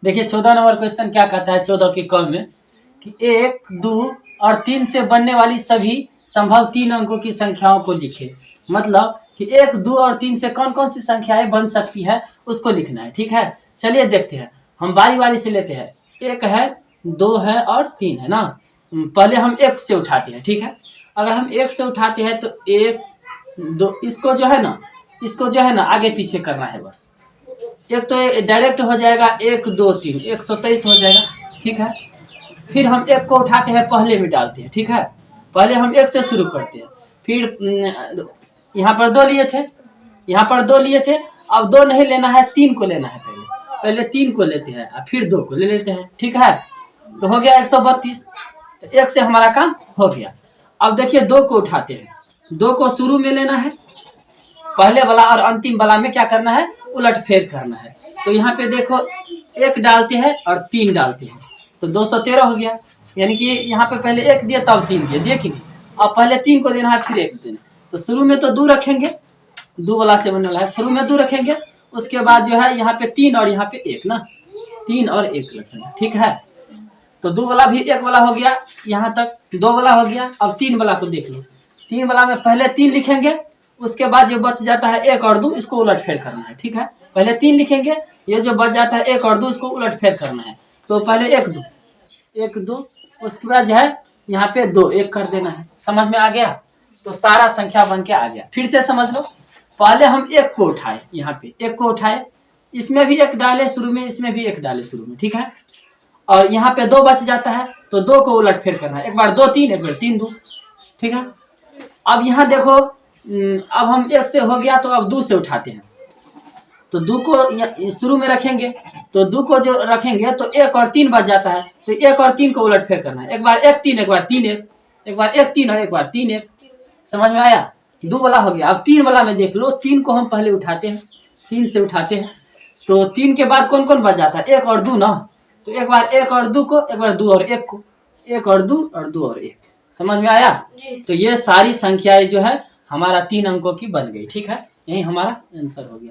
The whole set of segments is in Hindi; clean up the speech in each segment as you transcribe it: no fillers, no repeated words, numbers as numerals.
देखिए 14 नंबर क्वेश्चन क्या कहता है 14 के क में कि 1, 2 और 3 से बनने वाली सभी संभव 3 अंकों की संख्याओं को लिखे। मतलब कि 1, 2 और 3 से कौन कौन सी संख्याएं बन सकती है उसको लिखना है। ठीक है, चलिए देखते हैं, हम बारी बारी से लेते हैं। 1 है, 2 है और 3 है ना। पहले हम 1 से उठाते हैं। ठीक है, अगर हम 1 से उठाते हैं तो 1, 2, इसको जो है ना आगे पीछे करना है बस। एक तो डायरेक्ट हो जाएगा 1, 2, 3, 123 हो जाएगा। ठीक है, फिर हम 1 को उठाते हैं, पहले में डालते हैं। ठीक है, पहले हम 1 से शुरू करते हैं। फिर यहाँ पर 2 लिए थे, यहाँ पर 2 लिए थे, अब 2 नहीं लेना है, 3 को लेना है। पहले 3 को लेते हैं और फिर 2 को ले लेते हैं। ठीक है, तो हो गया 132। तो 1 से हमारा काम हो गया। अब देखिए 2 को उठाते हैं, 2 को शुरू में लेना है, पहले वाला और अंतिम वाला में क्या करना है, उलट फेर करना है। तो यहाँ पे देखो 1 डालते हैं और 3 डालते हैं तो 213 हो गया। यानी कि यहाँ पे पहले 1 दिए तब 3 दिए, देखिए अब पहले 3 को देना है फिर 1 देना। तो शुरू में तो 2 रखेंगे, 2 वाला से बनने वाला है, शुरू में 2 रखेंगे, उसके बाद जो है यहाँ पे 3 और यहाँ पे 1 ना, 3 और 1 रखेंगे। ठीक है, तो 2 वाला भी 1 वाला हो गया, यहाँ तक 2 वाला हो गया। अब 3 वाला को देख लो, 3 वाला में पहले 3 लिखेंगे, उसके बाद जो बच जाता है 1 और 2 इसको उलट फेर करना है। ठीक है, पहले 3 लिखेंगे, ये जो बच जाता है 1 और 2 इसको उलट फेर करना है। तो पहले 1, 2, 1, 2, उसके बाद जो है यहाँ पे 2, 1 कर देना है। समझ में आ गया? तो सारा संख्या बन के आ गया। फिर से समझ लो, पहले हम 1 को उठाए, यहाँ पे 1 को उठाए, इसमें भी 1 डाले शुरू में, इसमें भी 1 डाले शुरू में। ठीक है, और यहाँ पे 2 बच जाता है तो 2 को उलट फेर करना है, एक बार 2, 3, एक बार 3, 2। ठीक है, अब यहाँ देखो, अब हम 1 से हो गया तो अब 2 से उठाते हैं। तो 2 को शुरू में रखेंगे, तो 2 को जो रखेंगे तो 1 और 3 बच जाता है, तो 1 और 3 को उलट फेर करना है, एक बार 1, 3, एक बार 3, 1, एक बार 1, 3 और एक बार 3, 1। समझ में आया? 2 वाला हो गया। अब 3 वाला में देख लो, 3 को हम पहले उठाते हैं, 3 से उठाते हैं, तो 3 के बाद कौन कौन बच जाता है, 1 और 2 ना। तो एक बार 1 और 2 को, एक बार 2 और 1 को, 1 और 2 और 2 और 1। समझ में आया? तो ये सारी संख्याएं जो है हमारा 3 अंकों की बन गई। ठीक है, यही हमारा आंसर हो गया।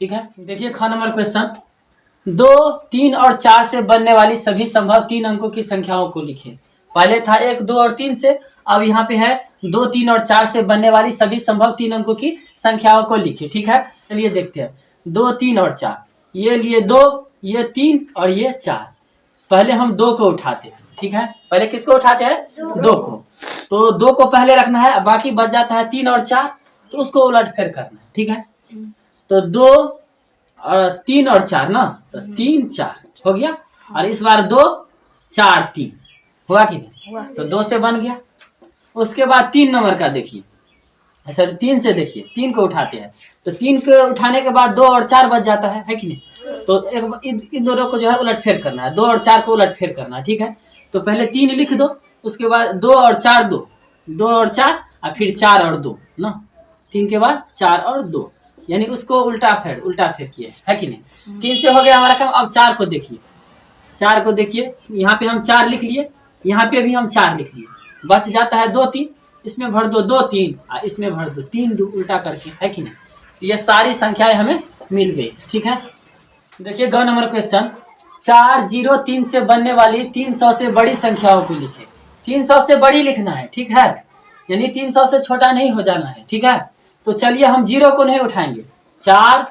ठीक है, देखिए ख नंबर क्वेश्चन, 2, 3 और 4 से बनने वाली सभी संभव 3 अंकों की संख्याओं को लिखे। पहले था 1, 2 और 3 से, अब यहाँ पे है 2, 3 और 4 से बनने वाली सभी संभव 3 अंकों की संख्याओं को लिखे। ठीक है, चलिए देखते हैं। 2, 3 और 4, ये लिए 2, ये 3 और ये 4। पहले हम 2 को उठाते हैं। ठीक है, पहले किसको उठाते हैं, 2 को। तो 2 को पहले रखना है, बाकी बच जाता है 3 और 4, तो उसको उलट फेर करना है। ठीक है, तो 2 और 3 और 4 ना, तो 3, 4 हो गया, और इस बार 2, 4, 3 हुआ कि नहीं, तो 2 से बन गया। उसके बाद 3 नंबर का देखिए, अच्छा 3 से देखिए, 3 को उठाते हैं, तो 3 को उठाने के बाद 2 और 4 बच जाता है कि नहीं। तो एक इन दोनों को जो है उलट फेर करना है, 2 और 4 को उलट फेर करना है। ठीक है, तो पहले 3 लिख दो, उसके बाद 2 और 4, 2, 2 और 4 और फिर 4 और 2 ना, 3 के बाद 4 और 2, यानी उसको उल्टा फेर किए, है कि नहीं। 3 से हो गया हमारा काम। अब 4 को देखिए, 4 को देखिए, यहाँ पे हम 4 लिख लिए, यहाँ पे भी हम 4 लिख लिए, बच जाता है 2, 3, इसमें भर दो 2, 3 और इसमें भर दो 3, 2 उल्टा करके, है कि नहीं। तो ये सारी संख्याएं हमें मिल गई। ठीक है, देखिए ग नंबर क्वेश्चन, 4, 0, 3 से बनने वाली 300 से बड़ी संख्याओं को लिखे। 300 से बड़ी लिखना है। ठीक है, यानी 300 से छोटा नहीं हो जाना है। ठीक है, तो चलिए हम 0 को नहीं उठाएंगे, 4,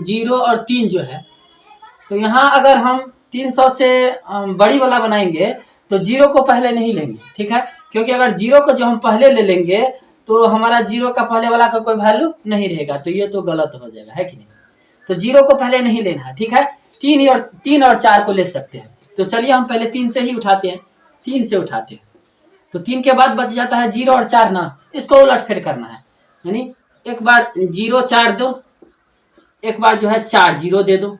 0 और 3 जो है, तो यहाँ अगर हम 300 से बड़ी वाला बनाएंगे तो 0 को पहले नहीं लेंगे। ठीक है, क्योंकि अगर 0 को जो हम पहले ले लेंगे तो हमारा 0 का पहले वाला का कोई वैल्यू नहीं रहेगा, तो ये तो गलत हो जाएगा, है कि नहीं। तो 0 को पहले नहीं लेना है। ठीक है, 3 और 4 को ले सकते हैं। तो चलिए हम पहले 3 से ही उठाते हैं, 3 से उठाते हैं, तो 3 के बाद बच जाता है 0 और 4 ना, इसको उलट फेर करना है, यानी एक बार 0, 4 दो, एक बार जो है 4, 0 दे दो,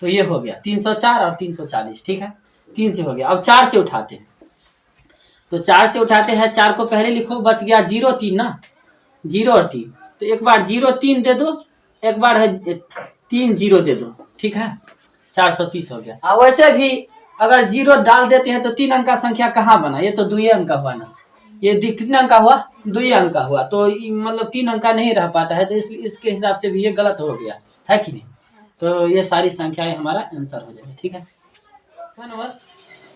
तो ये हो गया 304 और 340। ठीक है, 3 से हो गया। अब 4 से उठाते हैं, तो 4 से उठाते हैं, 4 को पहले लिखो, बच गया 0, 3 ना, 0 और 3, तो एक बार 0, 3 दे दो, एक बार है 3, 0 दे दो। ठीक है, 430 हो गया। अब वैसे भी अगर 0 डाल देते हैं तो 3 अंक का संख्या कहाँ बना, ये तो 2 अंक का हुआ ना, ये कितना अंक का हुआ, 2 अंक का हुआ, तो मतलब 3 अंक का नहीं रह पाता है, तो इसके हिसाब से भी ये गलत हो गया, है कि नहीं। तो ये सारी संख्याएं हमारा आंसर हो जाएगा। ठीक है। नंबर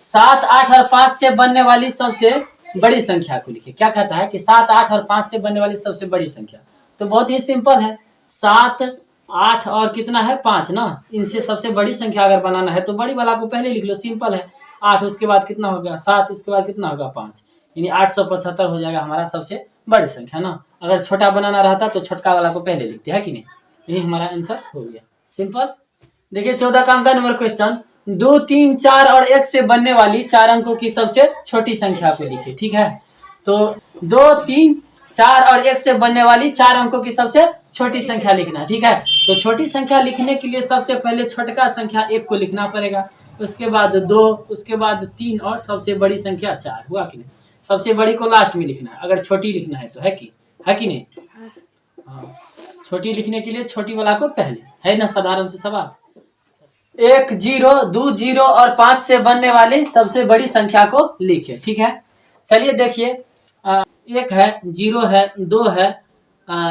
7, 8 और 5 से बनने वाली सबसे बड़ी संख्या को लिखिए। क्या कहता है कि 7, 8 और 5 से बनने वाली सबसे बड़ी संख्या। तो बहुत ही सिंपल है, 7, 8 और कितना है 5 ना, इनसे सबसे बड़ी संख्या अगर बनाना है तो बड़ी वाला को पहले लिख लो, सिंपल है। 8 उसके बाद कितना होगा 7, उसके बाद कितना होगा 5, यानी 875 हो जाएगा हमारा सबसे बड़ी संख्या ना। अगर छोटा बनाना रहता तो छोटका वाला को पहले लिखते हैं कि नहीं। यही हमारा आंसर हो गया, सिंपल। देखिए 14 का अंक नंबर क्वेश्चन, 2, 3, 4 और 1 से बनने वाली 4 अंकों की सबसे छोटी संख्या को लिखिए। ठीक है, तो 2, 3, 4 और 1 से बनने वाली 4 अंकों की सबसे छोटी संख्या लिखना है। ठीक है, तो छोटी संख्या लिखने के लिए सबसे पहले छोटका संख्या 1 को लिखना पड़ेगा, उसके बाद 2, उसके बाद 3 और सबसे बड़ी संख्या 4। हुआ कि नहीं। सबसे बड़ी को लास्ट में लिखना है अगर छोटी लिखना है तो, है कि नहीं। हाँ, छोटी लिखने के लिए छोटी वाला को पहले, है ना, साधारण से सवाल। 1, 0, 2, 0 और 5 से बनने वाली सबसे बड़ी संख्या को लिखे। ठीक है, चलिए देखिए, 1 है, 0 है, 2 है,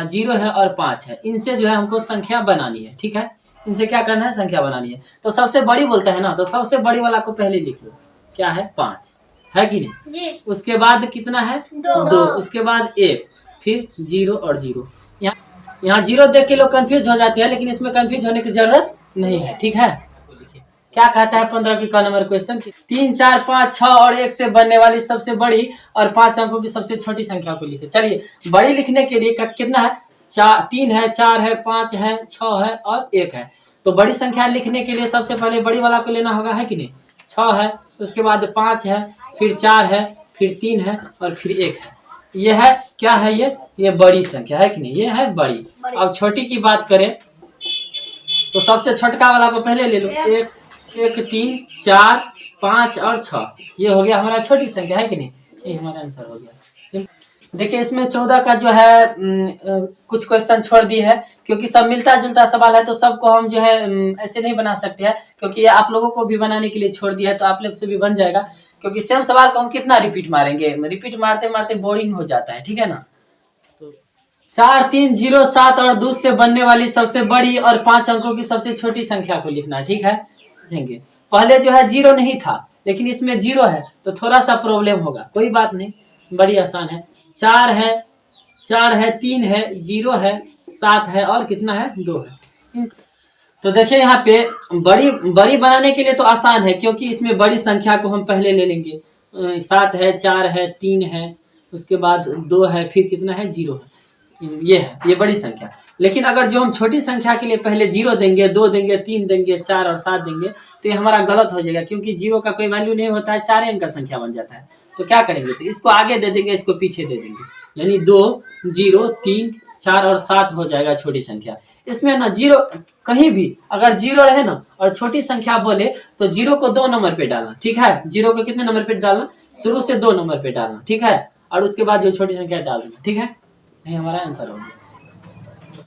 0 है और 5 है। इनसे जो है हमको संख्या बनानी है। ठीक है, इनसे क्या करना है, संख्या बनानी है। तो सबसे बड़ी बोलता है ना, तो सबसे बड़ी वाला को पहले लिख लो, क्या है 5, है कि नहीं जी। उसके बाद कितना है 2, उसके बाद 1, फिर 0 और 0। यहाँ 0 देख के लोग कंफ्यूज हो जाते हैं, लेकिन इसमें कंफ्यूज होने की जरूरत नहीं है। ठीक है, क्या कहता है 15 की का नंबर क्वेश्चन, 3, 4, 5, 6 और 1 से बनने वाली सबसे बड़ी और 5 अंकों की सबसे छोटी संख्या को लिखे। चलिए, बड़ी लिखने के लिए कितना है, 3 है, 4 है, 5 है, 6 है और 1 है। तो बड़ी संख्या लिखने के लिए सबसे पहले बड़ी वाला को लेना होगा, है कि नहीं। 6 है, उसके बाद 5 है, फिर 4 है, फिर 3 है और फिर 1 है। ये है, क्या है ये बड़ी संख्या, है कि नहीं, ये है बड़ी। अब छोटी की बात करें तो सबसे छोटका वाला को पहले ले लो, 1, 3, 4, 5 और 6, ये हो गया हमारा छोटी संख्या, है कि नहीं। ये हमारा आंसर हो गया। देखिए इसमें 14 का जो है कुछ क्वेश्चन छोड़ दिए है, क्योंकि सब मिलता जुलता सवाल है, तो सबको हम जो है ऐसे नहीं बना सकते हैं, क्योंकि ये आप लोगों को भी बनाने के लिए छोड़ दिया है, तो आप लोग से भी बन जाएगा। क्योंकि सेम सवाल को हम कितना रिपीट मारेंगे, रिपीट मारते मारते बोरिंग हो जाता है। ठीक है ना। तो 4, 3, 0, 7 और 2 से बनने वाली सबसे बड़ी और 5 अंकों की सबसे छोटी संख्या को लिखना है। ठीक है, देखेंगे पहले जो है 0 नहीं था, लेकिन इसमें 0 है, तो थोड़ा सा प्रॉब्लम होगा, कोई बात नहीं, बड़ी आसान है। 4 है, 3 है, 0 है, 7 है और कितना है 2 है। तो देखिए यहाँ पे बड़ी बनाने के लिए तो आसान है, क्योंकि इसमें बड़ी संख्या को हम पहले ले लेंगे। 7 है, 4 है, 3 है, उसके बाद 2 है, फिर कितना है 0 है। ये है, ये बड़ी संख्या। लेकिन अगर जो हम छोटी संख्या के लिए पहले 0 देंगे, 2 देंगे, 3 देंगे, 4 और 7 देंगे, तो ये हमारा गलत हो जाएगा, क्योंकि 0 का कोई वैल्यू नहीं होता है, 4 अंक का संख्या बन जाता है। तो क्या करेंगे, तो इसको आगे दे देंगे, इसको पीछे दे देंगे, यानी 2, 0, 3, 4 और 7 हो जाएगा छोटी संख्या। इसमें ना 0 कहीं भी अगर 0 रहे ना और छोटी संख्या बोले तो 0 को 2 नंबर पे डालना। ठीक है, 0 को कितने नंबर पे डालना, शुरू से 2 नंबर पे डालना। ठीक है, और उसके बाद जो छोटी संख्या डाल देना। ठीक है, ये हमारा आंसर हो गया।